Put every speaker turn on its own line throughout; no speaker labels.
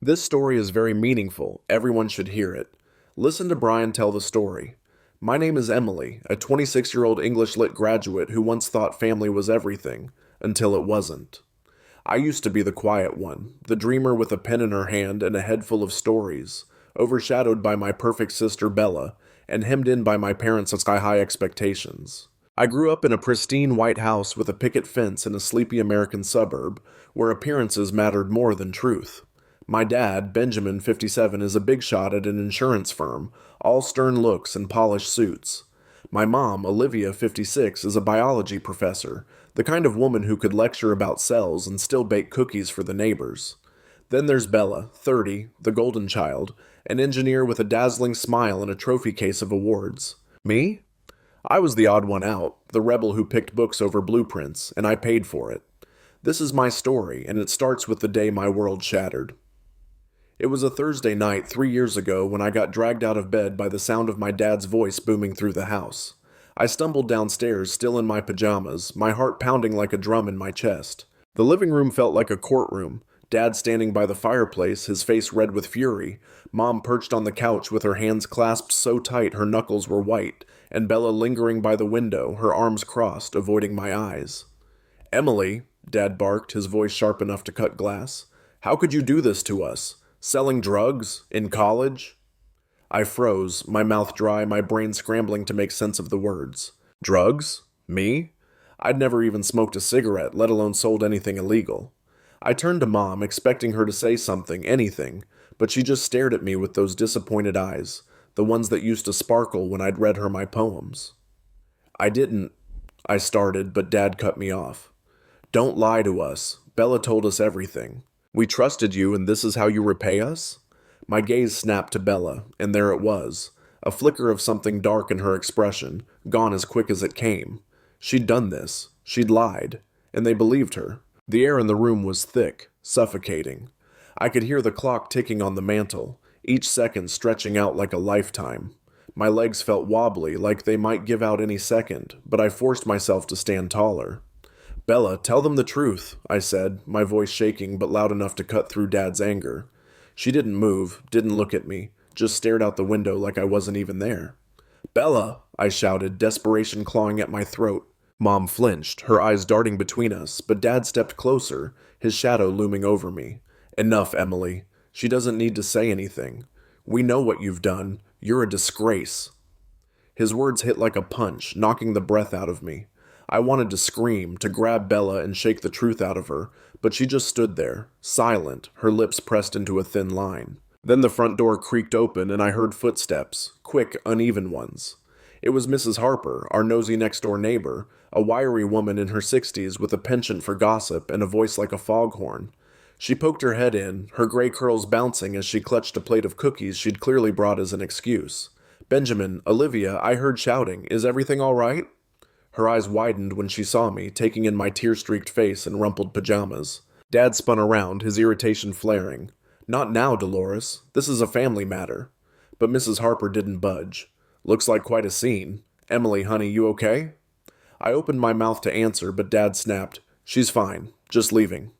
This story is very meaningful. Everyone should hear it. Listen to Brian tell the story. My name is Emily, a 26-year-old English Lit graduate who once thought family was everything, until it wasn't. I used to be the quiet one, the dreamer with a pen in her hand and a head full of stories, overshadowed by my perfect sister Bella, and hemmed in by my parents' sky-high expectations. I grew up in a pristine white house with a picket fence in a sleepy American suburb, where appearances mattered more than truth. My dad, Benjamin, 57, is a big shot at an insurance firm, all stern looks and polished suits. My mom, Olivia, 56, is a biology professor, the kind of woman who could lecture about cells and still bake cookies for the neighbors. Then there's Bella, 30, the golden child, an engineer with a dazzling smile and a trophy case of awards. Me? I was the odd one out, the rebel who picked books over blueprints, and I paid for it. This is my story, and it starts with the day my world shattered. It was a Thursday night 3 years ago when I got dragged out of bed by the sound of my dad's voice booming through the house. I stumbled downstairs, still in my pajamas, my heart pounding like a drum in my chest. The living room felt like a courtroom. Dad standing by the fireplace, his face red with fury. Mom perched on the couch with her hands clasped so tight her knuckles were white, and Bella lingering by the window, her arms crossed, avoiding my eyes. "Emily," Dad barked, his voice sharp enough to cut glass. "How could you do this to us? Selling drugs? In college?" I froze, my mouth dry, my brain scrambling to make sense of the words. Drugs? Me? I'd never even smoked a cigarette, let alone sold anything illegal. I turned to Mom, expecting her to say something, anything, but she just stared at me with those disappointed eyes, the ones that used to sparkle when I'd read her my poems. I started, but Dad cut me off. "Don't lie to us. Bella told us everything. We trusted you, and this is how you repay us?" My gaze snapped to Bella, and there it was, a flicker of something dark in her expression, gone as quick as it came. She'd done this. She'd lied. And they believed her. The air in the room was thick, suffocating. I could hear the clock ticking on the mantel, each second stretching out like a lifetime. My legs felt wobbly, like they might give out any second, but I forced myself to stand taller. "Bella, tell them the truth," I said, my voice shaking but loud enough to cut through Dad's anger. She didn't move, didn't look at me, just stared out the window like I wasn't even there. "Bella!" I shouted, desperation clawing at my throat. Mom flinched, her eyes darting between us, but Dad stepped closer, his shadow looming over me. "Enough, Emily. She doesn't need to say anything. We know what you've done. You're a disgrace." His words hit like a punch, knocking the breath out of me. I wanted to scream, to grab Bella and shake the truth out of her, but she just stood there, silent, her lips pressed into a thin line. Then the front door creaked open and I heard footsteps, quick, uneven ones. It was Mrs. Harper, our nosy next-door neighbor, a wiry woman in her 60s with a penchant for gossip and a voice like a foghorn. She poked her head in, her gray curls bouncing as she clutched a plate of cookies she'd clearly brought as an excuse. "Benjamin, Olivia, I heard shouting. Is everything all right?" Her eyes widened when she saw me, taking in my tear-streaked face and rumpled pajamas. Dad spun around, his irritation flaring. "Not now, Dolores. This is a family matter." But Mrs. Harper didn't budge. "Looks like quite a scene. Emily, honey, you okay?" I opened my mouth to answer, but Dad snapped, "She's fine. Just leaving."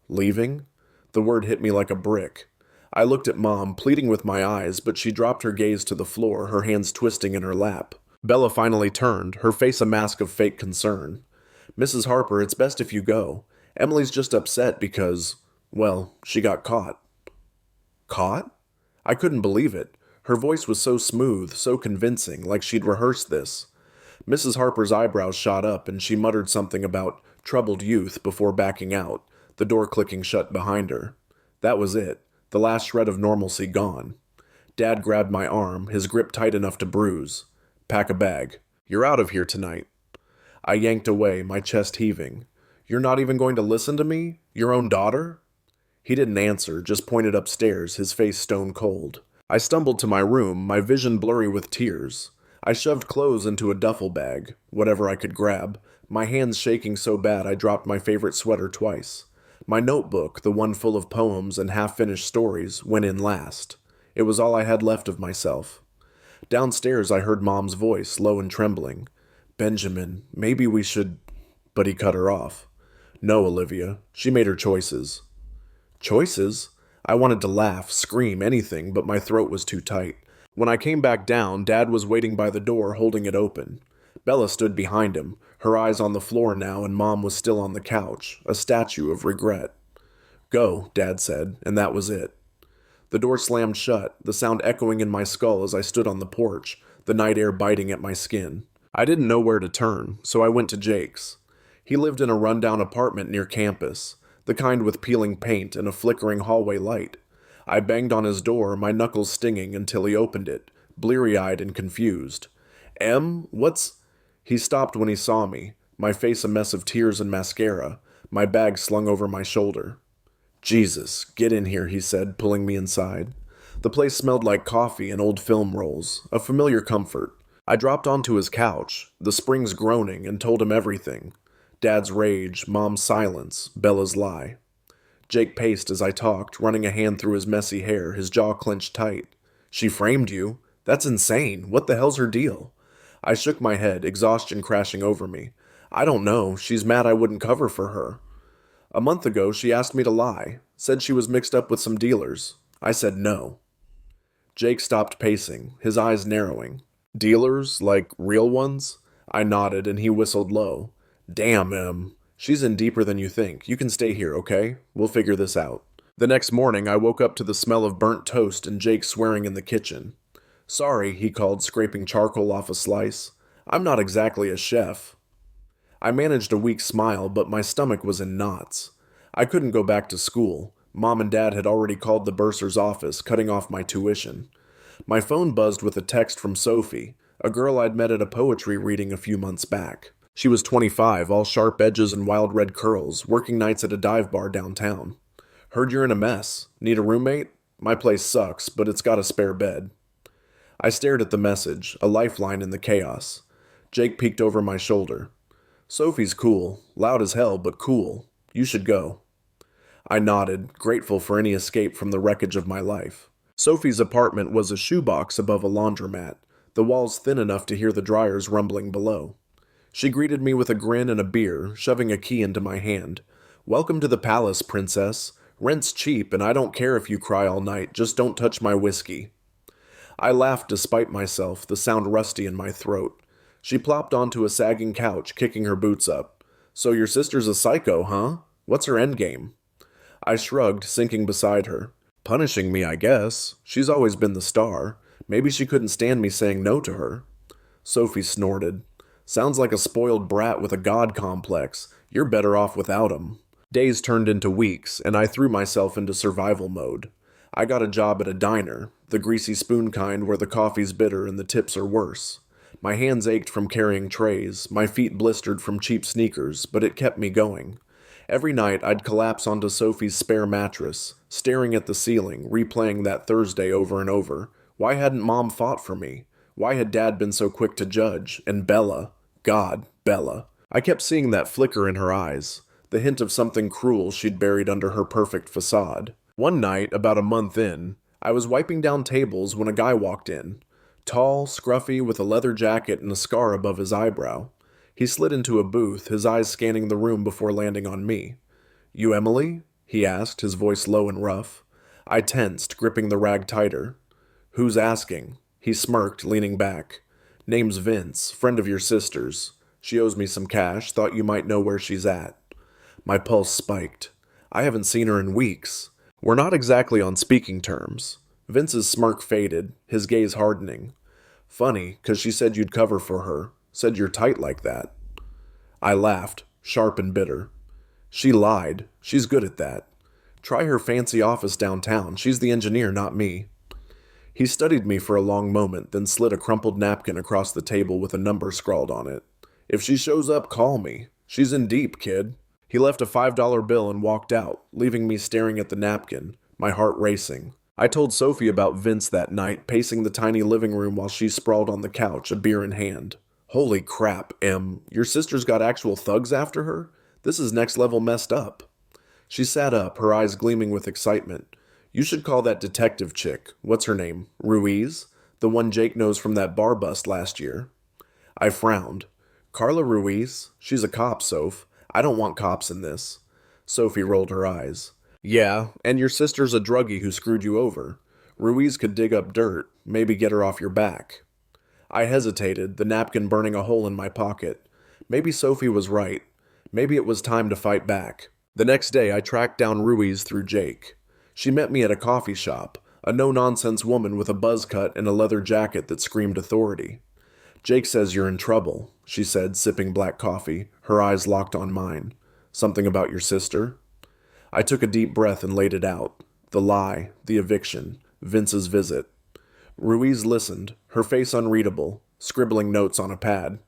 Leaving? The word hit me like a brick. I looked at Mom, pleading with my eyes, but she dropped her gaze to the floor, her hands twisting in her lap. Bella finally turned, her face a mask of fake concern. "Mrs. Harper, it's best if you go. Emily's just upset because, well, she got caught." Caught? I couldn't believe it. Her voice was so smooth, so convincing, like she'd rehearsed this. Mrs. Harper's eyebrows shot up and she muttered something about troubled youth before backing out, the door clicking shut behind her. That was it, the last shred of normalcy gone. Dad grabbed my arm, his grip tight enough to bruise. "Pack a bag. You're out of here tonight." I yanked away, my chest heaving. "You're not even going to listen to me? Your own daughter?" He didn't answer, just pointed upstairs, his face stone cold. I stumbled to my room, my vision blurry with tears. I shoved clothes into a duffel bag, whatever I could grab, my hands shaking so bad I dropped my favorite sweater twice. My notebook, the one full of poems and half-finished stories, went in last. It was all I had left of myself. Downstairs I heard Mom's voice, low and trembling. "Benjamin, maybe we should—" But he cut her off. "No, Olivia. She made her choices." "Choices?" I wanted to laugh, scream, anything, but my throat was too tight. When I came back down, Dad was waiting by the door, holding it open. Bella stood behind him, her eyes on the floor now, and Mom was still on the couch, a statue of regret. Go, Dad said, and that was it. The door slammed shut, the sound echoing in my skull as I stood on the porch, the night air biting at my skin. I didn't know where to turn, so I went to Jake's. He lived in a rundown apartment near campus, the kind with peeling paint and a flickering hallway light. I banged on his door, my knuckles stinging, until he opened it, bleary-eyed and confused. What's... He stopped when he saw me, my face a mess of tears and mascara, my bag slung over my shoulder. Jesus, get in here, he said, pulling me inside. The place smelled like coffee and old film rolls, a familiar comfort. I dropped onto his couch, the springs groaning, and told him everything. Dad's rage, Mom's silence, Bella's lie. Jake paced as I talked, running a hand through his messy hair, his jaw clenched tight. She framed you? That's insane. What the hell's her deal? I shook my head, exhaustion crashing over me. I don't know. She's mad I wouldn't cover for her. A month ago, she asked me to lie, said she was mixed up with some dealers. I said no. Jake stopped pacing, his eyes narrowing. Dealers? Like real ones? I nodded, and he whistled low. Damn, she's in deeper than you think. You can stay here, okay? We'll figure this out. The next morning, I woke up to the smell of burnt toast and Jake swearing in the kitchen. Sorry, he called, scraping charcoal off a slice. I'm not exactly a chef. I managed a weak smile, but my stomach was in knots. I couldn't go back to school. Mom and Dad had already called the bursar's office, cutting off my tuition. My phone buzzed with a text from Sophie, a girl I'd met at a poetry reading a few months back. She was 25, all sharp edges and wild red curls, working nights at a dive bar downtown. Heard you're in a mess. Need a roommate? My place sucks, but it's got a spare bed. I stared at the message, a lifeline in the chaos. Jake peeked over my shoulder. Sophie's cool, loud as hell, but cool. You should go. I nodded, grateful for any escape from the wreckage of my life. Sophie's apartment was a shoebox above a laundromat, the walls thin enough to hear the dryers rumbling below. She greeted me with a grin and a beer, shoving a key into my hand. Welcome to the palace, princess. Rent's cheap, and I don't care if you cry all night, just don't touch my whiskey. I laughed despite myself, the sound rusty in my throat. She plopped onto a sagging couch, kicking her boots up. So your sister's a psycho, huh? What's her endgame? I shrugged, sinking beside her. Punishing me, I guess. She's always been the star. Maybe she couldn't stand me saying no to her. Sophie snorted. Sounds like a spoiled brat with a god complex. You're better off without him. Days turned into weeks, and I threw myself into survival mode. I got a job at a diner, the greasy spoon kind where the coffee's bitter and the tips are worse. My hands ached from carrying trays, my feet blistered from cheap sneakers, but it kept me going. Every night I'd collapse onto Sophie's spare mattress, staring at the ceiling, replaying that Thursday over and over. Why hadn't Mom fought for me? Why had Dad been so quick to judge? And Bella. God, Bella. I kept seeing that flicker in her eyes, the hint of something cruel she'd buried under her perfect facade. One night, about a month in, I was wiping down tables when a guy walked in. Tall, scruffy, with a leather jacket and a scar above his eyebrow. He slid into a booth, his eyes scanning the room before landing on me. You Emily? He asked, his voice low and rough. I tensed, gripping the rag tighter. Who's asking? He smirked, leaning back. Name's Vince, friend of your sister's. She owes me some cash, thought you might know where she's at. My pulse spiked. I haven't seen her in weeks. We're not exactly on speaking terms. Vince's smirk faded, his gaze hardening. Funny, 'cause she said you'd cover for her. Said you're tight like that. I laughed, sharp and bitter. She lied. She's good at that. Try her fancy office downtown. She's the engineer, not me. He studied me for a long moment, then slid a crumpled napkin across the table with a number scrawled on it. If she shows up, call me. She's in deep, kid. He left a $5 bill and walked out, leaving me staring at the napkin, my heart racing. I told Sophie about Vince that night, pacing the tiny living room while she sprawled on the couch, a beer in hand. Holy crap, Em. Your sister's got actual thugs after her? This is next level messed up. She sat up, her eyes gleaming with excitement. You should call that detective chick. What's her name? Ruiz? The one Jake knows from that bar bust last year. I frowned. Carla Ruiz? She's a cop, Soph. I don't want cops in this. Sophie rolled her eyes. Yeah, and your sister's a druggie who screwed you over. Ruiz could dig up dirt, maybe get her off your back. I hesitated, the napkin burning a hole in my pocket. Maybe Sophie was right. Maybe it was time to fight back. The next day, I tracked down Ruiz through Jake. She met me at a coffee shop, a no-nonsense woman with a buzz cut and a leather jacket that screamed authority. Jake says you're in trouble, she said, sipping black coffee, her eyes locked on mine. Something about your sister? I took a deep breath and laid it out. The lie, the eviction, Vince's visit. Ruiz listened, her face unreadable, scribbling notes on a pad.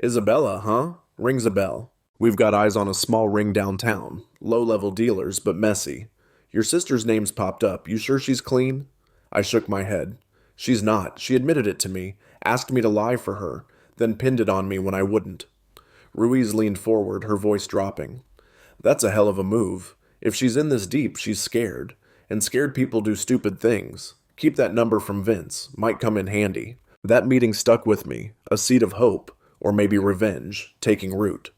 Isabella, huh? Rings a bell. We've got eyes on a small ring downtown. Low-level dealers, but messy. Your sister's name's popped up. You sure she's clean? I shook my head. She's not. She admitted it to me, asked me to lie for her, then pinned it on me when I wouldn't. Ruiz leaned forward, her voice dropping. That's a hell of a move. If she's in this deep, she's scared. And scared people do stupid things. Keep that number from Vince. Might come in handy. That meeting stuck with me. A seed of hope, or maybe revenge, taking root.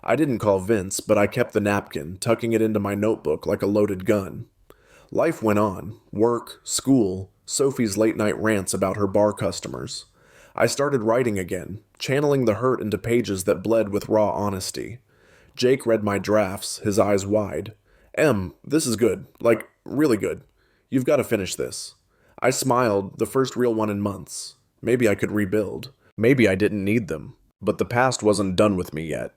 I didn't call Vince, but I kept the napkin, tucking it into my notebook like a loaded gun. Life went on. Work, school, Sophie's late-night rants about her bar customers. I started writing again, channeling the hurt into pages that bled with raw honesty. Jake read my drafts, his eyes wide. This is good. Like, really good. You've got to finish this. I smiled, the first real one in months. Maybe I could rebuild. Maybe I didn't need them. But the past wasn't done with me yet.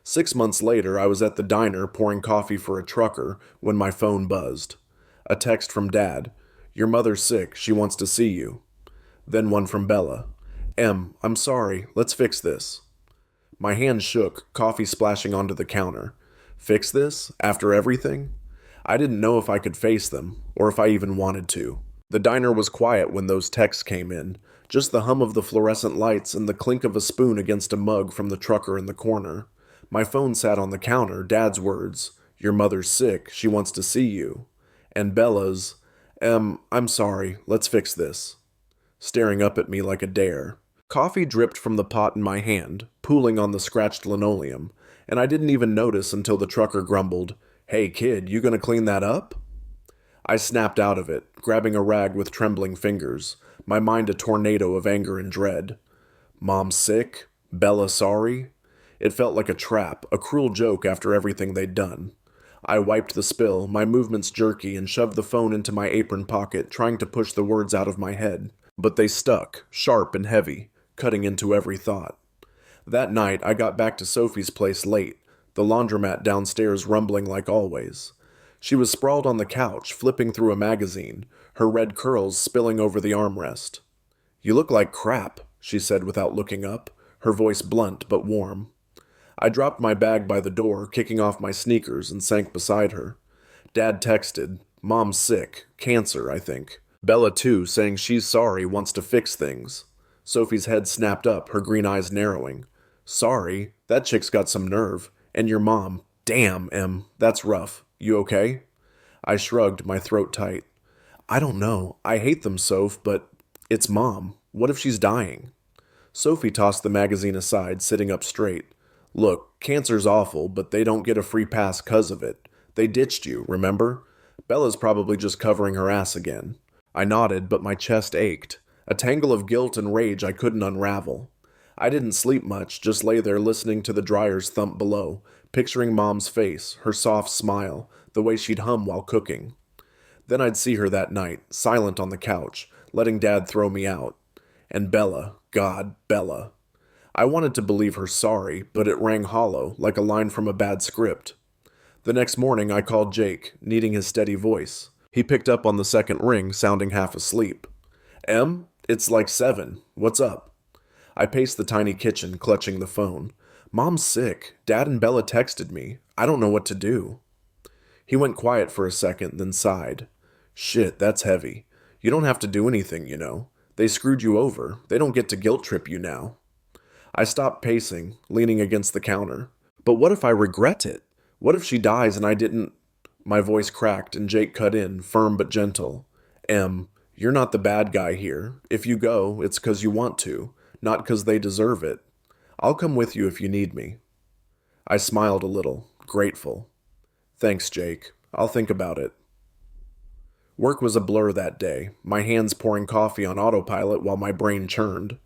6 months later, I was at the diner pouring coffee for a trucker when my phone buzzed. A text from Dad. Your mother's sick. She wants to see you. Then one from Bella. I'm sorry. Let's fix this. My hand shook, coffee splashing onto the counter. Fix this? After everything? I didn't know if I could face them, or if I even wanted to. The diner was quiet when those texts came in, just the hum of the fluorescent lights and the clink of a spoon against a mug from the trucker in the corner. My phone sat on the counter, Dad's words, your mother's sick, she wants to see you. And Bella's, I'm sorry, let's fix this. Staring up at me like a dare. Coffee dripped from the pot in my hand, pooling on the scratched linoleum, and I didn't even notice until the trucker grumbled, Hey kid, you gonna clean that up? I snapped out of it, grabbing a rag with trembling fingers, my mind a tornado of anger and dread. Mom sick? Bella sorry? It felt like a trap, a cruel joke after everything they'd done. I wiped the spill, my movements jerky, and shoved the phone into my apron pocket, trying to push the words out of my head. But they stuck, sharp and heavy, cutting into every thought. That night, I got back to Sophie's place late, the laundromat downstairs rumbling like always. She was sprawled on the couch, flipping through a magazine, her red curls spilling over the armrest. You look like crap, she said without looking up, her voice blunt but warm. I dropped my bag by the door, kicking off my sneakers, and sank beside her. Dad texted, Mom's sick, cancer, I think. Bella, too, saying she's sorry, wants to fix things. Sophie's head snapped up, her green eyes narrowing. Sorry? That chick's got some nerve. And your mom. Damn, Em, that's rough. You okay? I shrugged, my throat tight. I don't know. I hate them, Soph, but it's Mom. What if she's dying? Sophie tossed the magazine aside, sitting up straight. Look, cancer's awful, but they don't get a free pass 'cause of it. They ditched you, remember? Bella's probably just covering her ass again. I nodded, but my chest ached. A tangle of guilt and rage I couldn't unravel. I didn't sleep much, just lay there listening to the dryers thump below, picturing Mom's face, her soft smile, the way she'd hum while cooking. Then I'd see her that night, silent on the couch, letting Dad throw me out. And Bella, God, Bella. I wanted to believe her sorry, but it rang hollow, like a line from a bad script. The next morning I called Jake, needing his steady voice. He picked up on the second ring, sounding half asleep. Em, it's like 7. What's up? I paced the tiny kitchen, clutching the phone. Mom's sick. Dad and Bella texted me. I don't know what to do. He went quiet for a second, then sighed. Shit, that's heavy. You don't have to do anything, you know. They screwed you over. They don't get to guilt trip you now. I stopped pacing, leaning against the counter. But what if I regret it? What if she dies and I didn't... My voice cracked and Jake cut in, firm but gentle. Em, you're not the bad guy here. If you go, it's 'cause you want to, not 'cause they deserve it. I'll come with you if you need me. I smiled a little, grateful. Thanks, Jake. I'll think about it. Work was a blur that day, my hands pouring coffee on autopilot while my brain churned.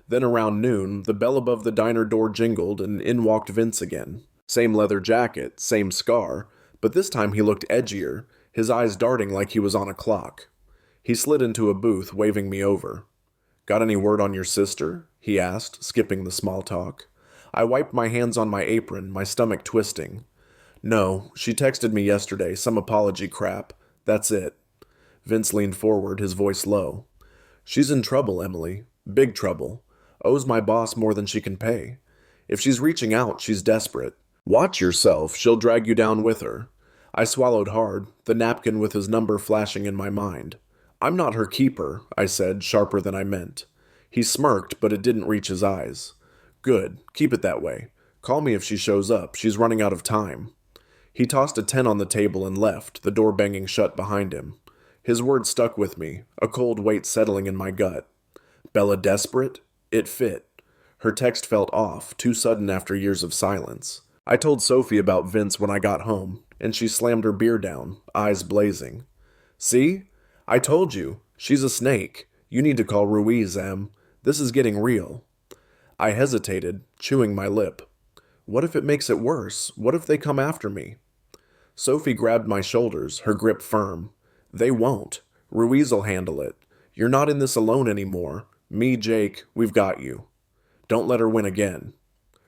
Then around noon, the bell above the diner door jingled and in walked Vince again. Same leather jacket, same scar, but this time he looked edgier, his eyes darting like he was on a clock. He slid into a booth, waving me over. "Got any word on your sister?" he asked, skipping the small talk. I wiped my hands on my apron, my stomach twisting. "No, she texted me yesterday, some apology crap. That's it." Vince leaned forward, his voice low. "She's in trouble, Emily. Big trouble. Owes my boss more than she can pay. If she's reaching out, she's desperate. Watch yourself, she'll drag you down with her." I swallowed hard, the napkin with his number flashing in my mind. "I'm not her keeper," I said, sharper than I meant. He smirked, but it didn't reach his eyes. "Good, keep it that way. Call me if she shows up, she's running out of time." He tossed a 10 on the table and left, the door banging shut behind him. His words stuck with me, a cold weight settling in my gut. Bella desperate? It fit. Her text felt off, too sudden after years of silence. I told Sophie about Vince when I got home, and she slammed her beer down, eyes blazing. "See? I told you. She's a snake. You need to call Ruiz, Em. This is getting real." I hesitated, chewing my lip. What if it makes it worse? What if they come after me? Sophie grabbed my shoulders, her grip firm. "They won't. Ruiz'll handle it. You're not in this alone anymore. Me, Jake, we've got you. Don't let her win again."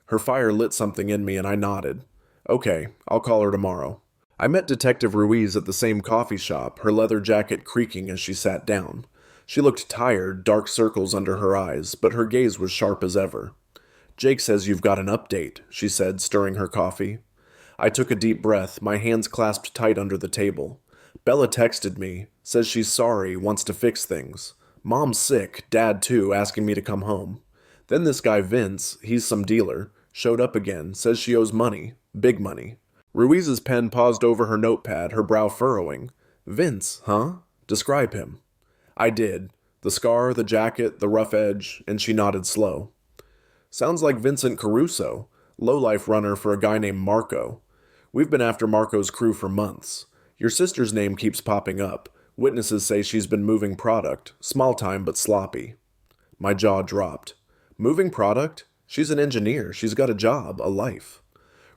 Her fire lit something in me and I nodded. "Okay, I'll call her tomorrow." I met Detective Ruiz at the same coffee shop, her leather jacket creaking as she sat down. She looked tired, dark circles under her eyes, but her gaze was sharp as ever. "Jake says you've got an update," she said, stirring her coffee. I took a deep breath, my hands clasped tight under the table. "Bella texted me, says she's sorry, wants to fix things. Mom's sick, Dad too, asking me to come home. Then this guy Vince, he's some dealer, showed up again, says she owes money, big money." Ruiz's pen paused over her notepad, her brow furrowing. "Vince, huh? Describe him." I did. The scar, the jacket, the rough edge, and she nodded slow. "Sounds like Vincent Caruso, lowlife runner for a guy named Marco. We've been after Marco's crew for months. Your sister's name keeps popping up. Witnesses say she's been moving product, small time but sloppy." My jaw dropped. "Moving product? She's an engineer. She's got a job, a life."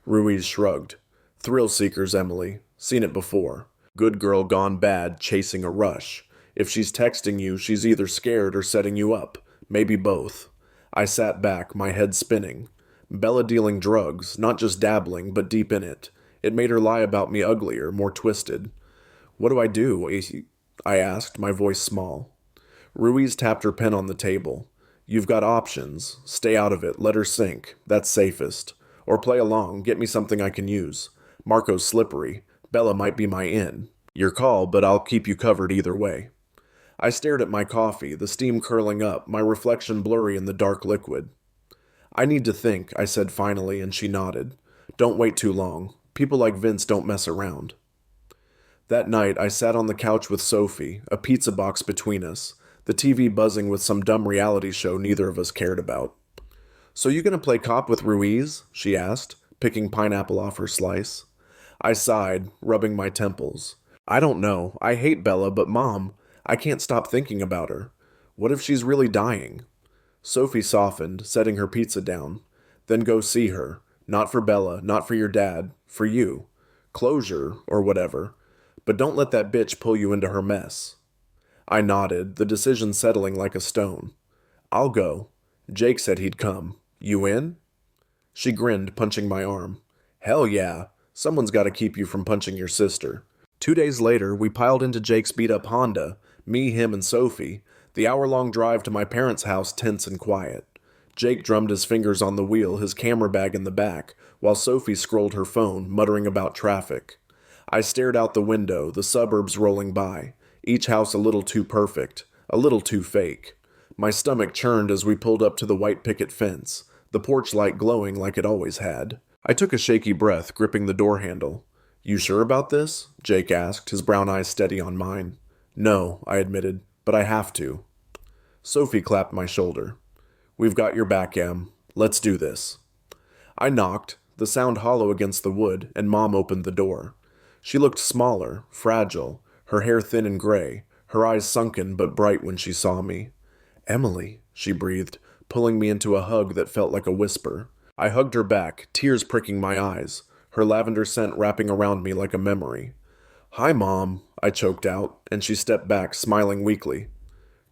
Ruiz shrugged. "Thrill seekers, Emily. Seen it before. Good girl gone bad, chasing a rush. If she's texting you, she's either scared or setting you up. Maybe both." I sat back, my head spinning. Bella dealing drugs, not just dabbling, but deep in it. It made her lie about me uglier, more twisted. "What do I do?" I asked, my voice small. Ruiz tapped her pen on the table. "You've got options. Stay out of it. Let her sink. That's safest. Or play along. Get me something I can use. Marco's slippery. Bella might be my in. Your call, but I'll keep you covered either way." I stared at my coffee, the steam curling up, my reflection blurry in the dark liquid. "I need to think," I said finally, and she nodded. "Don't wait too long. People like Vince don't mess around." That night, I sat on the couch with Sophie, a pizza box between us, the TV buzzing with some dumb reality show neither of us cared about. "So you gonna play cop with Ruiz?" she asked, picking pineapple off her slice. I sighed, rubbing my temples. "I don't know. I hate Bella, but Mom, I can't stop thinking about her. What if she's really dying?" Sophie softened, setting her pizza down. "Then go see her. Not for Bella, not for your dad, for you. Closure, or whatever. But don't let that bitch pull you into her mess." I nodded, the decision settling like a stone. "I'll go. Jake said he'd come. You in?" She grinned, punching my arm. "Hell yeah. Someone's got to keep you from punching your sister." 2 days later, we piled into Jake's beat-up Honda, me, him, and Sophie, the hour-long drive to my parents' house tense and quiet. Jake drummed his fingers on the wheel, his camera bag in the back, while Sophie scrolled her phone, muttering about traffic. I stared out the window, the suburbs rolling by, each house a little too perfect, a little too fake. My stomach churned as we pulled up to the white picket fence, the porch light glowing like it always had. I took a shaky breath, gripping the door handle. "You sure about this?" Jake asked, his brown eyes steady on mine. "No," I admitted, "but I have to." Sophie clapped my shoulder. "We've got your back, Em. Let's do this." I knocked, the sound hollow against the wood, and Mom opened the door. She looked smaller, fragile, her hair thin and gray, her eyes sunken but bright when she saw me. "Emily," she breathed, pulling me into a hug that felt like a whisper. I hugged her back, tears pricking my eyes, her lavender scent wrapping around me like a memory. "Hi, Mom," I choked out, and she stepped back, smiling weakly.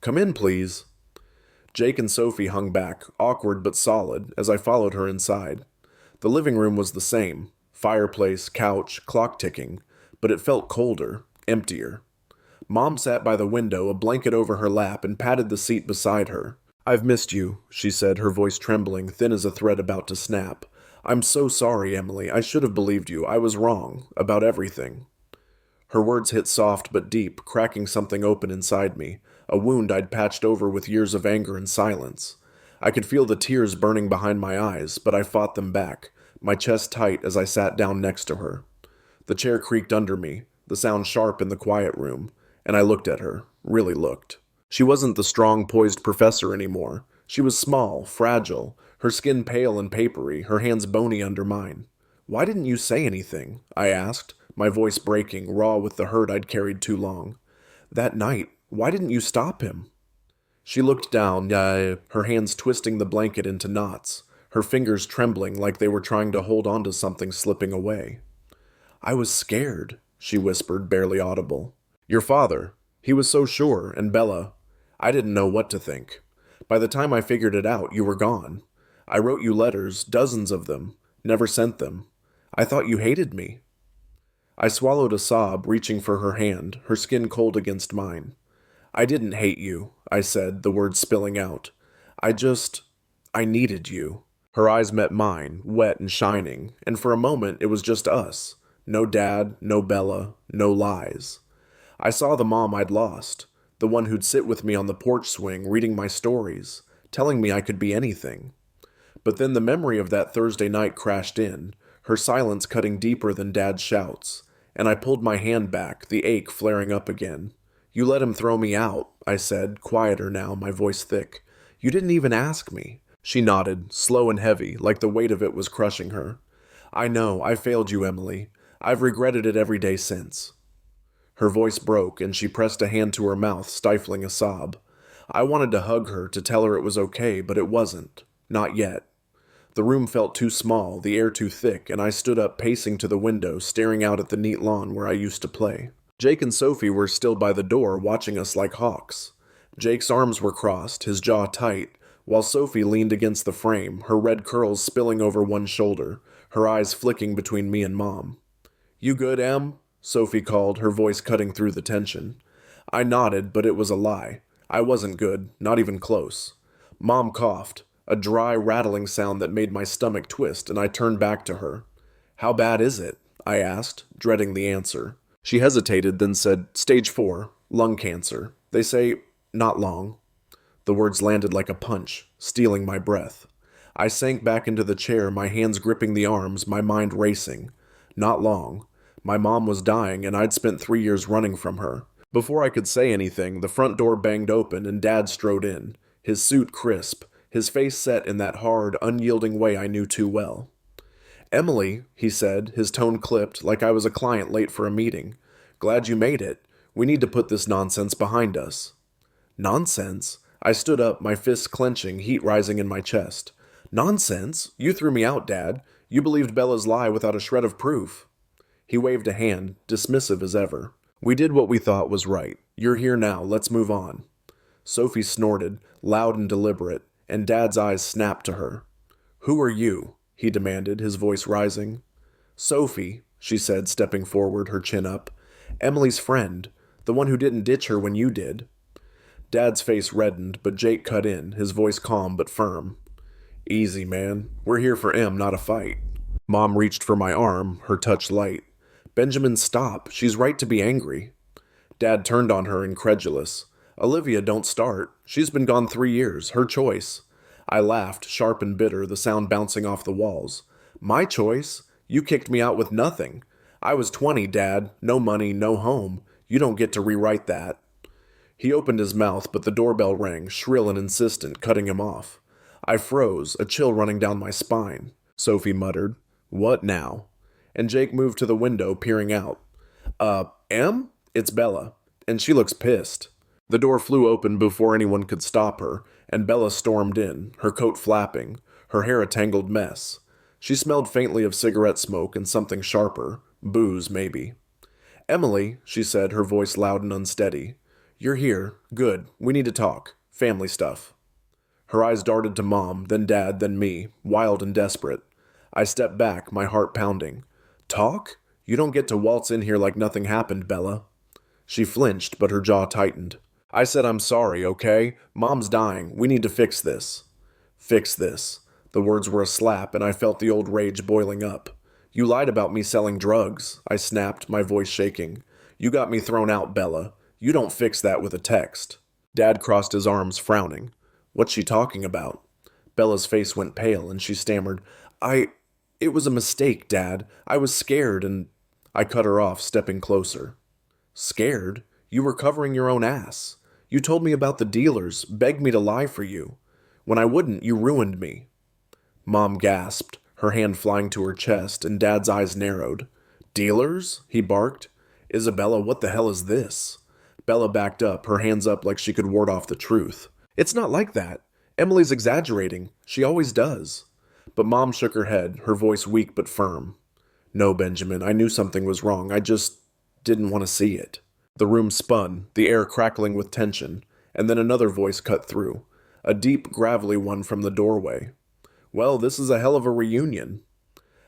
"Come in, please." Jake and Sophie hung back, awkward but solid, as I followed her inside. The living room was the same, fireplace, couch, clock ticking, but it felt colder, emptier. Mom sat by the window, a blanket over her lap, and patted the seat beside her. "I've missed you," she said, her voice trembling, thin as a thread about to snap. "I'm so sorry, Emily. I should have believed you. I was wrong. About everything." Her words hit soft but deep, cracking something open inside me, a wound I'd patched over with years of anger and silence. I could feel the tears burning behind my eyes, but I fought them back, my chest tight as I sat down next to her. The chair creaked under me, the sound sharp in the quiet room, and I looked at her, really looked. She wasn't the strong, poised professor anymore. She was small, fragile, her skin pale and papery, her hands bony under mine. "Why didn't you say anything?" I asked, my voice breaking, raw with the hurt I'd carried too long. "That night, why didn't you stop him?" She looked down, her hands twisting the blanket into knots, her fingers trembling like they were trying to hold on to something slipping away. "I was scared," she whispered, barely audible. "Your father. He was so sure, and Bella. I didn't know what to think. By the time I figured it out, you were gone. I wrote you letters, dozens of them, never sent them. I thought you hated me." I swallowed a sob, reaching for her hand, her skin cold against mine. "I didn't hate you," I said, the words spilling out. I needed you." Her eyes met mine, wet and shining, and for a moment it was just us. No Dad, no Bella, no lies. I saw the mom I'd lost, the one who'd sit with me on the porch swing reading my stories, telling me I could be anything. But then the memory of that Thursday night crashed in, her silence cutting deeper than Dad's shouts, and I pulled my hand back, the ache flaring up again. "You let him throw me out," I said, quieter now, my voice thick. "You didn't even ask me." She nodded, slow and heavy, like the weight of it was crushing her. "I know, I failed you, Emily. I've regretted it every day since." Her voice broke, and she pressed a hand to her mouth, stifling a sob. I wanted to hug her, to tell her it was okay, but it wasn't. Not yet. The room felt too small, the air too thick, and I stood up pacing to the window, staring out at the neat lawn where I used to play. Jake and Sophie were still by the door, watching us like hawks. Jake's arms were crossed, his jaw tight, while Sophie leaned against the frame, her red curls spilling over one shoulder, her eyes flicking between me and Mom. "You good, Em?" Sophie called, her voice cutting through the tension. I nodded, but it was a lie. I wasn't good, not even close. Mom coughed, a dry, rattling sound that made my stomach twist, and I turned back to her. "How bad is it?" I asked, dreading the answer. She hesitated, then said, "Stage 4, lung cancer. They say, not long." The words landed like a punch, stealing my breath. I sank back into the chair, my hands gripping the arms, my mind racing. Not long. My mom was dying, and I'd spent 3 years running from her. Before I could say anything, the front door banged open and Dad strode in, his suit crisp, his face set in that hard, unyielding way I knew too well. "Emily," he said, his tone clipped, like I was a client late for a meeting. "Glad you made it. We need to put this nonsense behind us." "Nonsense?" I stood up, my fists clenching, heat rising in my chest. "Nonsense? You threw me out, Dad. You believed Bella's lie without a shred of proof." He waved a hand, dismissive as ever. "We did what we thought was right. You're here now. Let's move on." Sophie snorted, loud and deliberate, and Dad's eyes snapped to her. "Who are you?" he demanded, his voice rising. "Sophie," she said, stepping forward, her chin up. "Emily's friend, the one who didn't ditch her when you did." Dad's face reddened, but Jake cut in, his voice calm but firm. "Easy, man. We're here for Em, not a fight." Mom reached for my arm, her touch light. "Benjamin, stop. She's right to be angry." Dad turned on her, incredulous. "Olivia, don't start. She's been gone 3 years. Her choice." I laughed, sharp and bitter, the sound bouncing off the walls. "My choice? You kicked me out with nothing. I was 20, Dad. No money, no home. You don't get to rewrite that." He opened his mouth, but the doorbell rang, shrill and insistent, cutting him off. I froze, a chill running down my spine. Sophie muttered, "What now?" And Jake moved to the window, peering out. Em? It's Bella. And she looks pissed. The door flew open before anyone could stop her, and Bella stormed in, her coat flapping, her hair a tangled mess. She smelled faintly of cigarette smoke and something sharper. Booze, maybe. Emily, she said, her voice loud and unsteady. You're here. Good. We need to talk. Family stuff. Her eyes darted to Mom, then Dad, then me, wild and desperate. I stepped back, my heart pounding. Talk? You don't get to waltz in here like nothing happened, Bella. She flinched, but her jaw tightened. I said I'm sorry, okay? Mom's dying. We need to fix this. Fix this. The words were a slap, and I felt the old rage boiling up. You lied about me selling drugs, I snapped, my voice shaking. You got me thrown out, Bella. You don't fix that with a text. Dad crossed his arms, frowning. What's she talking about? Bella's face went pale, and she stammered, It was a mistake, Dad. I was scared, and... I cut her off, stepping closer. Scared? You were covering your own ass. You told me about the dealers, begged me to lie for you. When I wouldn't, you ruined me. Mom gasped, her hand flying to her chest, and Dad's eyes narrowed. Dealers? He barked. Isabella, what the hell is this? Bella backed up, her hands up like she could ward off the truth. It's not like that. Emily's exaggerating. She always does. But Mom shook her head, her voice weak but firm. No, Benjamin, I knew something was wrong. I just didn't want to see it. The room spun, the air crackling with tension, and then another voice cut through, a deep, gravelly one from the doorway. Well, this is a hell of a reunion.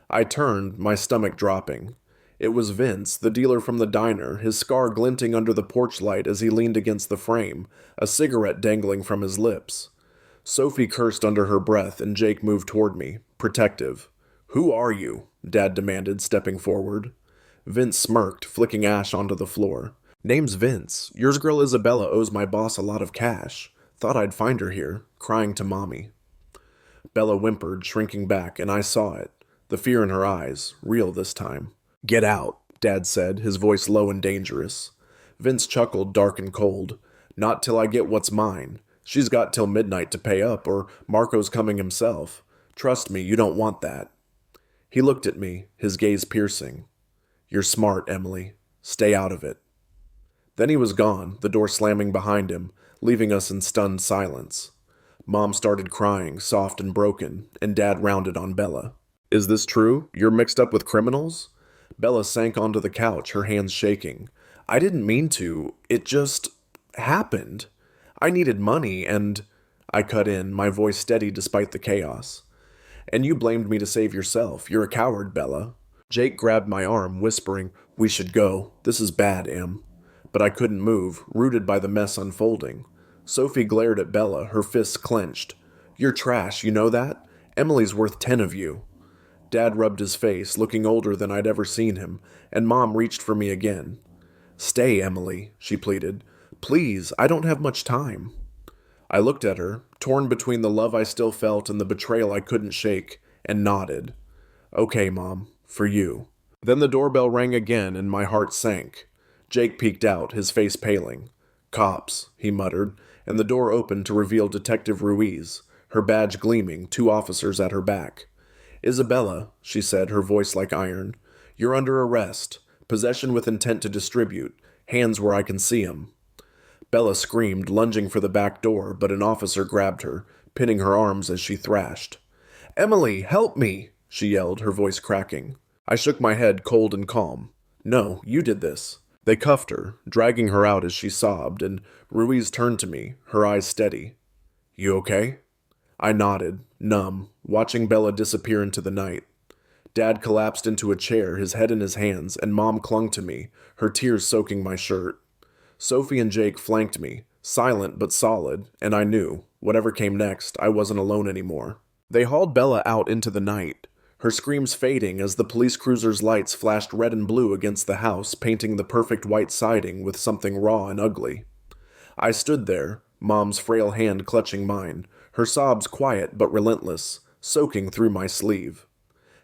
I turned, my stomach dropping. It was Vince, the dealer from the diner, his scar glinting under the porch light as he leaned against the frame, a cigarette dangling from his lips. Sophie cursed under her breath, and Jake moved toward me, protective. Who are you? Dad demanded, stepping forward. Vince smirked, flicking ash onto the floor. Name's Vince. Yours girl Isabella owes my boss a lot of cash. Thought I'd find her here, crying to Mommy. Bella whimpered, shrinking back, and I saw it. The fear in her eyes, real this time. Get out, Dad said, his voice low and dangerous. Vince chuckled, dark and cold. Not till I get what's mine. She's got till midnight to pay up, or Marco's coming himself. Trust me, you don't want that. He looked at me, his gaze piercing. You're smart, Emily. Stay out of it. Then he was gone, the door slamming behind him, leaving us in stunned silence. Mom started crying, soft and broken, and Dad rounded on Bella. Is this true? You're mixed up with criminals? Bella sank onto the couch, her hands shaking. I didn't mean to. It just happened. I needed money, and... I cut in, my voice steady despite the chaos. And you blamed me to save yourself. You're a coward, Bella. Jake grabbed my arm, whispering, We should go. This is bad, Em. But I couldn't move, rooted by the mess unfolding. Sophie glared at Bella, her fists clenched. You're trash, you know that? Emily's worth 10 of you. Dad rubbed his face, looking older than I'd ever seen him, and Mom reached for me again. Stay, Emily, she pleaded. Please, I don't have much time. I looked at her, torn between the love I still felt and the betrayal I couldn't shake, and nodded. Okay, Mom, for you. Then the doorbell rang again, and my heart sank. Jake peeked out, his face paling. Cops, he muttered, and the door opened to reveal Detective Ruiz, her badge gleaming, 2 officers at her back. Isabella, she said, her voice like iron, you're under arrest. Possession with intent to distribute. Hands where I can see 'em. Bella screamed, lunging for the back door, but an officer grabbed her, pinning her arms as she thrashed. Emily, help me, she yelled, her voice cracking. I shook my head, cold and calm. No, you did this. They cuffed her, dragging her out as she sobbed, and Ruiz turned to me, her eyes steady. You okay? I nodded, numb, watching Bella disappear into the night. Dad collapsed into a chair, his head in his hands, and Mom clung to me, her tears soaking my shirt. Sophie and Jake flanked me, silent but solid, and I knew, whatever came next, I wasn't alone anymore. They hauled Bella out into the night, her screams fading as the police cruiser's lights flashed red and blue against the house, painting the perfect white siding with something raw and ugly. I stood there, Mom's frail hand clutching mine, her sobs quiet but relentless, soaking through my sleeve.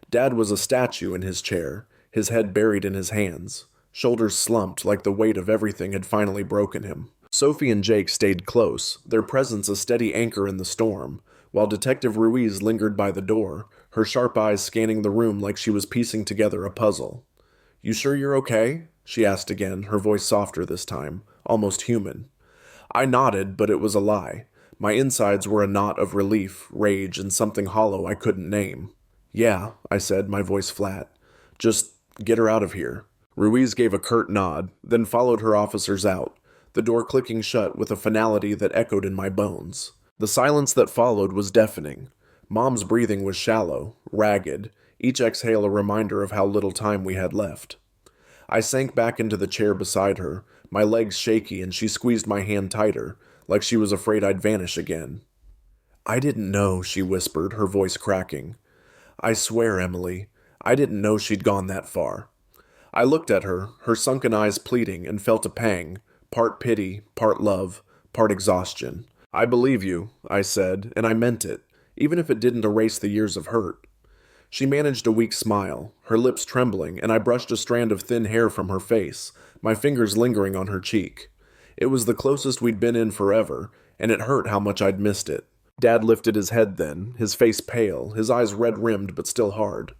Dad was a statue in his chair, his head buried in his hands, shoulders slumped like the weight of everything had finally broken him. Sophie and Jake stayed close, their presence a steady anchor in the storm, while Detective Ruiz lingered by the door, her sharp eyes scanning the room like she was piecing together a puzzle. You sure you're okay? She asked again, her voice softer this time, almost human. I nodded, but it was a lie. My insides were a knot of relief, rage, and something hollow I couldn't name. Yeah, I said, my voice flat. Just get her out of here. Ruiz gave a curt nod, then followed her officers out, the door clicking shut with a finality that echoed in my bones. The silence that followed was deafening. Mom's breathing was shallow, ragged, each exhale a reminder of how little time we had left. I sank back into the chair beside her, my legs shaky, and she squeezed my hand tighter, like she was afraid I'd vanish again. I didn't know, she whispered, her voice cracking. I swear, Emily, I didn't know she'd gone that far. I looked at her, her sunken eyes pleading, and felt a pang, part pity, part love, part exhaustion. I believe you, I said, and I meant it, even if it didn't erase the years of hurt. She managed a weak smile, her lips trembling, and I brushed a strand of thin hair from her face, my fingers lingering on her cheek. It was the closest we'd been in forever, and it hurt how much I'd missed it. Dad lifted his head then, his face pale, his eyes red-rimmed but still hard.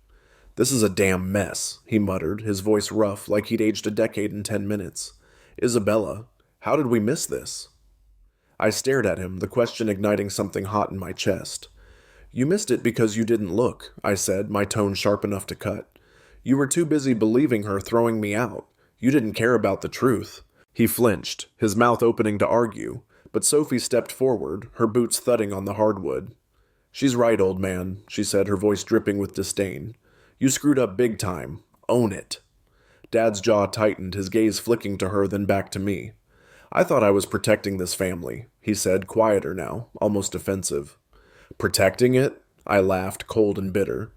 This is a damn mess, he muttered, his voice rough like he'd aged a decade in 10 minutes. Isabella, how did we miss this? I stared at him, the question igniting something hot in my chest. You missed it because you didn't look, I said, my tone sharp enough to cut. You were too busy believing her throwing me out. You didn't care about the truth. He flinched, his mouth opening to argue, but Sophie stepped forward, her boots thudding on the hardwood. She's right, old man, she said, her voice dripping with disdain. You screwed up big time. Own it. Dad's jaw tightened, his gaze flicking to her then back to me. I thought I was protecting this family, he said, quieter now, almost offensive. Protecting it? I laughed, cold and bitter.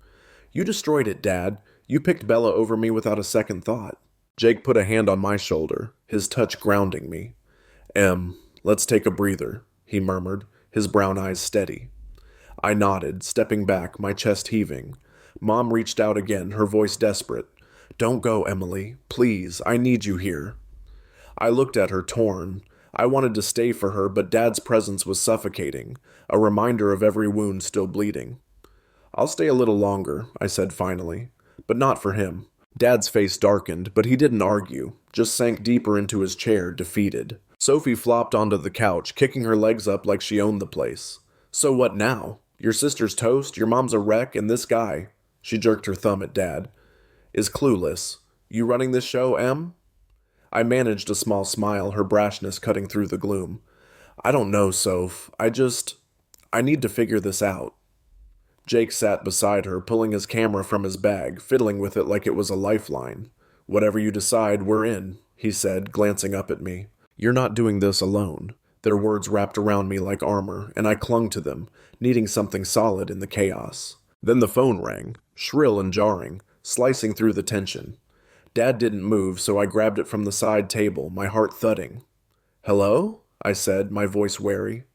You destroyed it, Dad. You picked Bella over me without a second thought. Jake put a hand on my shoulder, his touch grounding me. Let's take a breather, he murmured, his brown eyes steady. I nodded, stepping back, my chest heaving. Mom reached out again, her voice desperate. Don't go, Emily. Please, I need you here. I looked at her, torn. I wanted to stay for her, but Dad's presence was suffocating, a reminder of every wound still bleeding. I'll stay a little longer, I said finally, but not for him. Dad's face darkened, but he didn't argue, just sank deeper into his chair, defeated. Sophie flopped onto the couch, kicking her legs up like she owned the place. So what now? Your sister's toast, your mom's a wreck, and this guy, she jerked her thumb at Dad, is clueless. You running this show, Em? I managed a small smile, her brashness cutting through the gloom. I don't know, Soph. I need to figure this out. Jake sat beside her, pulling his camera from his bag, fiddling with it like it was a lifeline. Whatever you decide, we're in, he said, glancing up at me. You're not doing this alone. Their words wrapped around me like armor, and I clung to them, needing something solid in the chaos. Then the phone rang, shrill and jarring, slicing through the tension. Dad didn't move, so I grabbed it from the side table, my heart thudding. Hello? I said, my voice wary.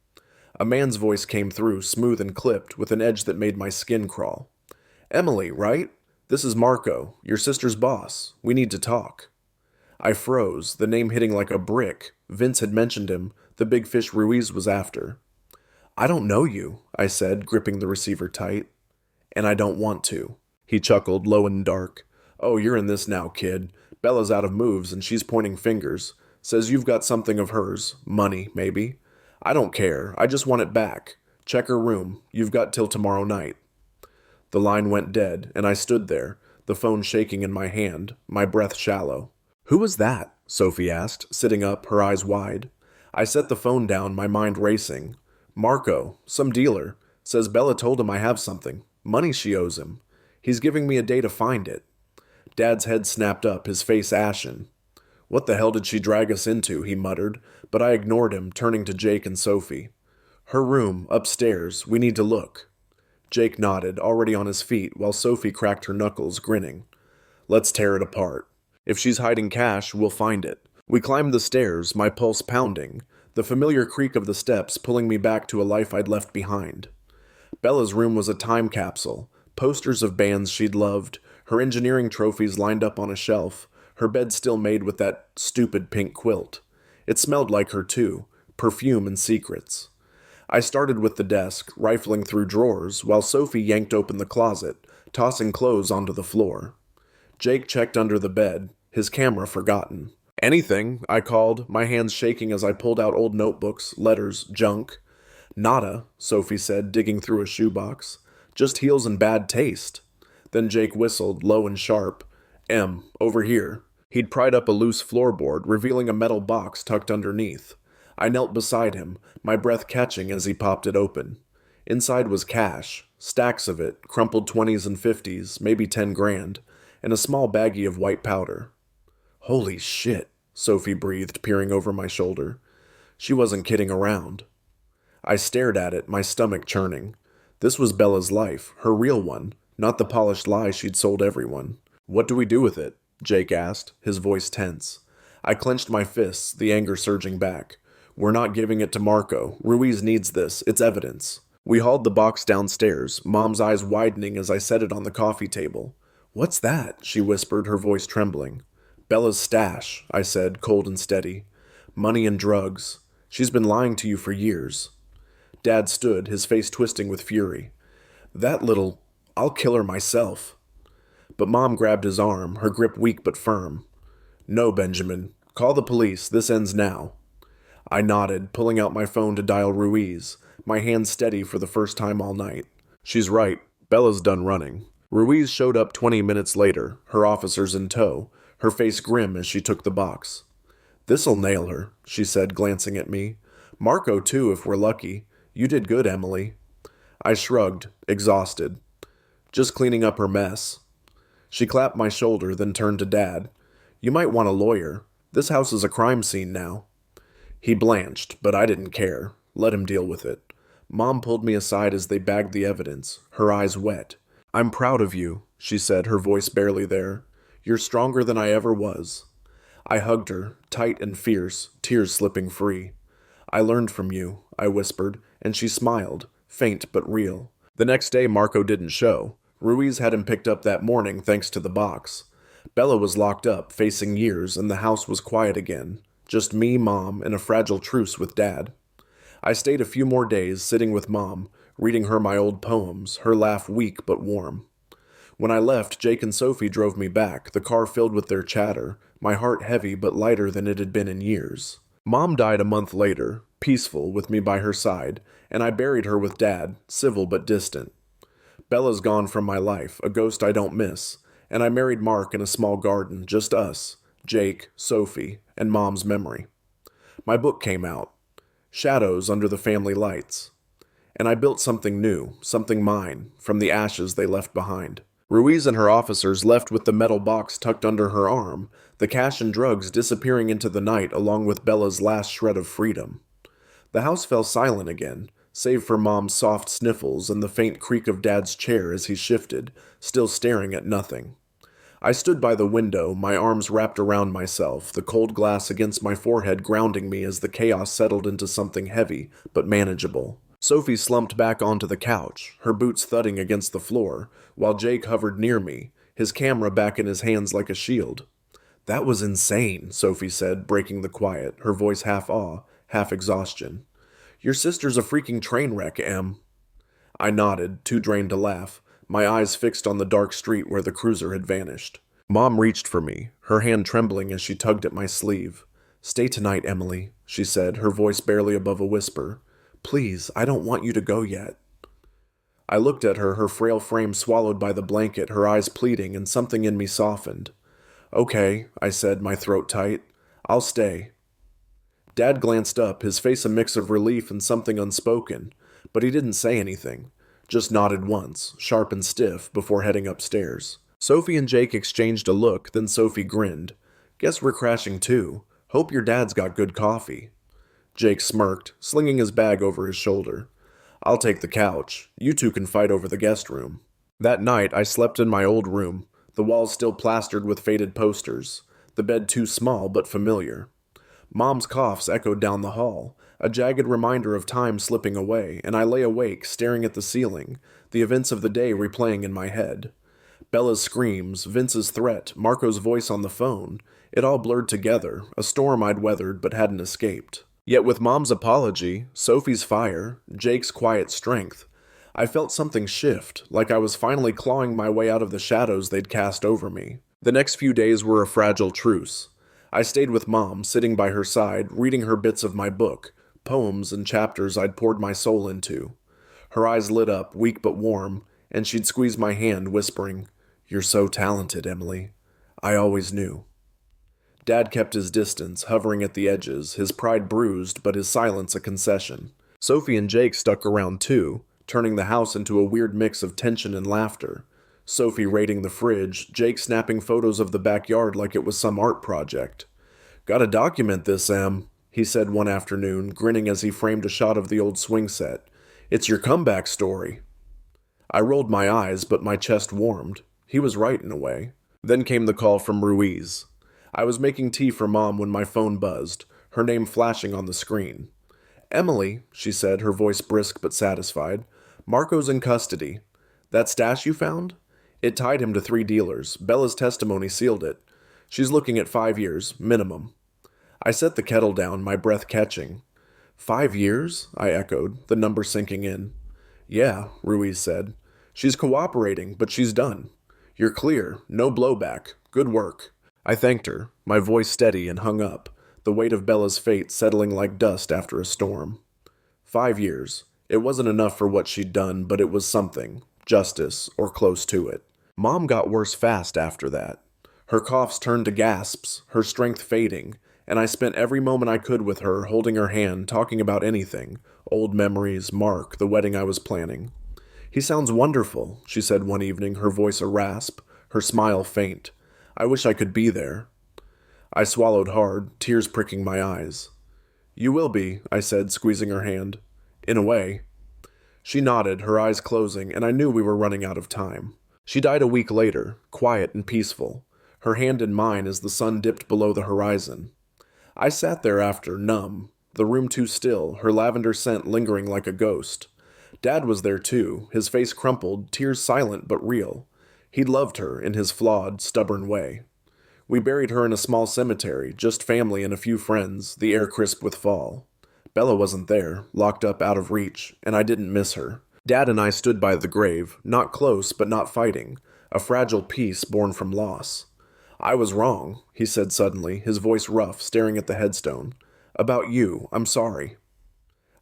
A man's voice came through, smooth and clipped, with an edge that made my skin crawl. Emily, right? This is Marco, your sister's boss. We need to talk. I froze, the name hitting like a brick. Vince had mentioned him, the big fish Ruiz was after. I don't know you, I said, gripping the receiver tight. And I don't want to. He chuckled, low and dark. Oh, you're in this now, kid. Bella's out of moves, and she's pointing fingers. Says you've got something of hers. Money, maybe. I don't care. I just want it back. Check her room. You've got till tomorrow night. The line went dead, and I stood there, the phone shaking in my hand, my breath shallow. Who was that? Sophie asked, sitting up, her eyes wide. I set the phone down, my mind racing. Marco, some dealer, says Bella told him I have something. Money she owes him. He's giving me a day to find it. Dad's head snapped up, his face ashen. What the hell did she drag us into, he muttered, but I ignored him, turning to Jake and Sophie. Her room, upstairs, we need to look. Jake nodded, already on his feet, while Sophie cracked her knuckles, grinning. Let's tear it apart. If she's hiding cash, we'll find it. We climbed the stairs, my pulse pounding, the familiar creak of the steps pulling me back to a life I'd left behind. Bella's room was a time capsule, posters of bands she'd loved, her engineering trophies lined up on a shelf, her bed still made with that stupid pink quilt. It smelled like her too, perfume and secrets. I started with the desk, rifling through drawers, while Sophie yanked open the closet, tossing clothes onto the floor. Jake checked under the bed, his camera forgotten. Anything, I called, my hands shaking as I pulled out old notebooks, letters, junk. Nada, Sophie said, digging through a shoebox. Just heels and bad taste. Then Jake whistled, low and sharp. Over here. He'd pried up a loose floorboard, revealing a metal box tucked underneath. I knelt beside him, my breath catching as he popped it open. Inside was cash, stacks of it, crumpled 20s and 50s, maybe 10 grand, and a small baggie of white powder. Holy shit, Sophie breathed, peering over my shoulder. She wasn't kidding around. I stared at it, my stomach churning. This was Bella's life, her real one, not the polished lie she'd sold everyone. What do we do with it? Jake asked, his voice tense. I clenched my fists, the anger surging back. We're not giving it to Marco. Ruiz needs this. It's evidence. We hauled the box downstairs, Mom's eyes widening as I set it on the coffee table. What's that? She whispered, her voice trembling. Bella's stash, I said, cold and steady. Money and drugs. She's been lying to you for years. Dad stood, his face twisting with fury. I'll kill her myself. But Mom grabbed his arm, her grip weak but firm. No, Benjamin. Call the police. This ends now. I nodded, pulling out my phone to dial Ruiz, my hand steady for the first time all night. She's right. Bella's done running. Ruiz showed up 20 minutes later, her officers in tow, her face grim as she took the box. This'll nail her, she said, glancing at me. Marco, too, if we're lucky. You did good, Emily. I shrugged, exhausted. Just cleaning up her mess. She clapped my shoulder, then turned to Dad. You might want a lawyer. This house is a crime scene now. He blanched, but I didn't care. Let him deal with it. Mom pulled me aside as they bagged the evidence, her eyes wet. I'm proud of you, she said, her voice barely there. You're stronger than I ever was. I hugged her, tight and fierce, tears slipping free. I learned from you, I whispered, and she smiled, faint but real. The next day Marco didn't show. Ruiz had him picked up that morning thanks to the box. Bella was locked up, facing years, and the house was quiet again. Just me, Mom, and a fragile truce with Dad. I stayed a few more days, sitting with Mom, reading her my old poems, her laugh weak but warm. When I left, Jake and Sophie drove me back, the car filled with their chatter, my heart heavy but lighter than it had been in years. Mom died a month later, peaceful, with me by her side, and I buried her with Dad, civil but distant. Bella's gone from my life, a ghost I don't miss, and I married Mark in a small garden, just us, Jake, Sophie, and Mom's memory. My book came out, Shadows Under the Family Lights, and I built something new, something mine, from the ashes they left behind. Ruiz and her officers left with the metal box tucked under her arm, the cash and drugs disappearing into the night along with Bella's last shred of freedom. The house fell silent again, save for Mom's soft sniffles and the faint creak of Dad's chair as he shifted, still staring at nothing. I stood by the window, my arms wrapped around myself, the cold glass against my forehead grounding me as the chaos settled into something heavy but manageable. Sophie slumped back onto the couch, her boots thudding against the floor, while Jake hovered near me, his camera back in his hands like a shield. That was insane, Sophie said, breaking the quiet, her voice half awe, half exhaustion. Your sister's a freaking train wreck, Em. I nodded, too drained to laugh, my eyes fixed on the dark street where the cruiser had vanished. Mom reached for me, her hand trembling as she tugged at my sleeve. Stay tonight, Emily, she said, her voice barely above a whisper. Please, I don't want you to go yet. I looked at her, her frail frame swallowed by the blanket, her eyes pleading, and something in me softened. Okay, I said, my throat tight. I'll stay. Dad glanced up, his face a mix of relief and something unspoken, but he didn't say anything. Just nodded once, sharp and stiff, before heading upstairs. Sophie and Jake exchanged a look, then Sophie grinned. Guess we're crashing too. Hope your dad's got good coffee. Jake smirked, slinging his bag over his shoulder. I'll take the couch. You two can fight over the guest room. That night, I slept in my old room, the walls still plastered with faded posters, the bed too small but familiar. Mom's coughs echoed down the hall, a jagged reminder of time slipping away, and I lay awake, staring at the ceiling, the events of the day replaying in my head. Bella's screams, Vince's threat, Marco's voice on the phone, it all blurred together, a storm I'd weathered but hadn't escaped. Yet with Mom's apology, Sophie's fire, Jake's quiet strength, I felt something shift, like I was finally clawing my way out of the shadows they'd cast over me. The next few days were a fragile truce. I stayed with Mom, sitting by her side, reading her bits of my book, poems and chapters I'd poured my soul into. Her eyes lit up, weak but warm, and she'd squeeze my hand, whispering, "You're so talented, Emily. I always knew." Dad kept his distance, hovering at the edges, his pride bruised, but his silence a concession. Sophie and Jake stuck around too, turning the house into a weird mix of tension and laughter. Sophie raiding the fridge, Jake snapping photos of the backyard like it was some art project. "Gotta document this, Em," he said one afternoon, grinning as he framed a shot of the old swing set. "It's your comeback story." I rolled my eyes, but my chest warmed. He was right in a way. Then came the call from Ruiz. I was making tea for Mom when my phone buzzed, her name flashing on the screen. "Emily," she said, her voice brisk but satisfied, "Marco's in custody. That stash you found? It tied him to 3 dealers. Bella's testimony sealed it. She's looking at 5 years, minimum." I set the kettle down, my breath catching. 5 years? I echoed, the number sinking in. "Yeah," Ruiz said. "She's cooperating, but she's done. You're clear. No blowback. Good work." I thanked her, my voice steady, and hung up, the weight of Bella's fate settling like dust after a storm. 5 years. It wasn't enough for what she'd done, but it was something. Justice, or close to it. Mom got worse fast after that. Her coughs turned to gasps, her strength fading, and I spent every moment I could with her, holding her hand, talking about anything. Old memories, Mark, the wedding I was planning. "He sounds wonderful," she said one evening, her voice a rasp, her smile faint. "I wish I could be there." I swallowed hard, tears pricking my eyes. "You will be," I said, squeezing her hand. "In a way." She nodded, her eyes closing, and I knew we were running out of time. She died a week later, quiet and peaceful, her hand in mine as the sun dipped below the horizon. I sat there after, numb, the room too still, her lavender scent lingering like a ghost. Dad was there too, his face crumpled, tears silent but real. He'd loved her in his flawed, stubborn way. We buried her in a small cemetery, just family and a few friends, the air crisp with fall. Bella wasn't there, locked up out of reach, and I didn't miss her. Dad and I stood by the grave, not close but not fighting, a fragile peace born from loss. "I was wrong," he said suddenly, his voice rough, staring at the headstone. "About you, I'm sorry."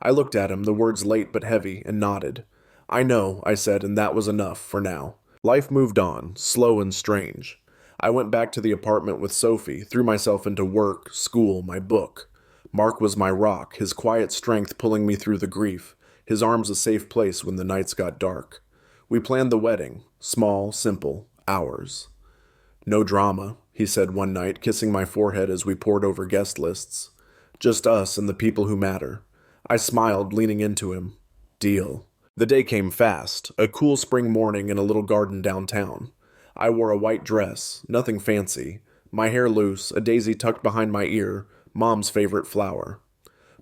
I looked at him, the words late but heavy, and nodded. "I know," I said, and that was enough, for now. Life moved on, slow and strange. I went back to the apartment with Sophie, threw myself into work, school, my book. Mark was my rock, his quiet strength pulling me through the grief, his arms a safe place when the nights got dark. We planned the wedding, small, simple, ours. "No drama," he said one night, kissing my forehead as we pored over guest lists. "Just us and the people who matter." I smiled, leaning into him. "Deal." The day came fast, a cool spring morning in a little garden downtown. I wore a white dress, nothing fancy, my hair loose, a daisy tucked behind my ear, Mom's favorite flower.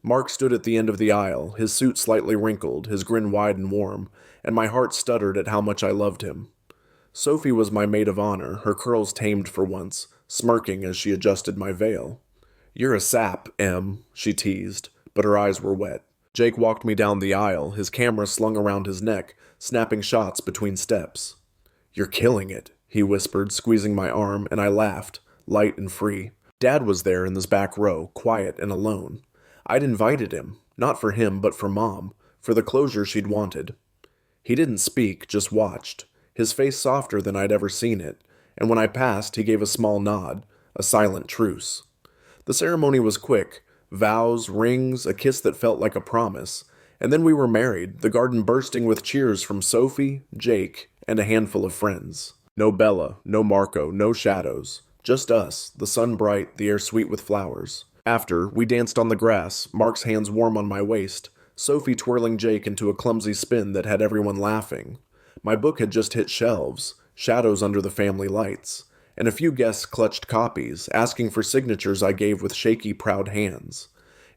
Mark stood at the end of the aisle, his suit slightly wrinkled, his grin wide and warm, and my heart stuttered at how much I loved him. Sophie was my maid of honor, her curls tamed for once, smirking as she adjusted my veil. "You're a sap, Em," she teased, but her eyes were wet. Jake walked me down the aisle, his camera slung around his neck, snapping shots between steps. "You're killing it," he whispered, squeezing my arm, and I laughed, light and free. Dad was there in this back row, quiet and alone. I'd invited him, not for him, but for Mom, for the closure she'd wanted. He didn't speak, just watched, his face softer than I'd ever seen it, and when I passed, he gave a small nod, a silent truce. The ceremony was quick, vows, rings, a kiss that felt like a promise, and then we were married, the garden bursting with cheers from Sophie, Jake, and a handful of friends. No Bella, no Marco, no shadows. Just us, the sun bright, the air sweet with flowers. After, we danced on the grass, Mark's hands warm on my waist, Sophie twirling Jake into a clumsy spin that had everyone laughing. My book had just hit shelves, shadows under the family lights, and a few guests clutched copies, asking for signatures I gave with shaky, proud hands.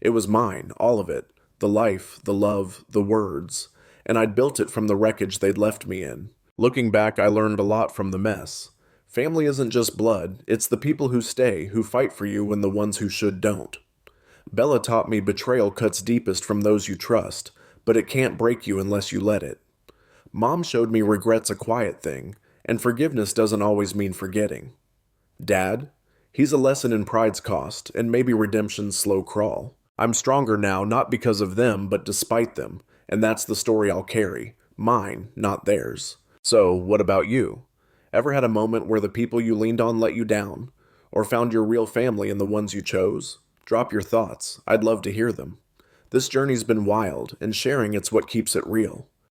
It was mine, all of it, the life, the love, the words, and I'd built it from the wreckage they'd left me in. Looking back, I learned a lot from the mess. Family isn't just blood, it's the people who stay, who fight for you when the ones who should don't. Bella taught me betrayal cuts deepest from those you trust, but it can't break you unless you let it. Mom showed me regret's a quiet thing, and forgiveness doesn't always mean forgetting. Dad? He's a lesson in pride's cost, and maybe redemption's slow crawl. I'm stronger now not because of them, but despite them, and that's the story I'll carry. Mine, not theirs. So, what about you? Ever had a moment where the people you leaned on let you down? Or found your real family in the ones you chose? Drop your thoughts. I'd love to hear them. This journey's been wild, and sharing it's what keeps it real.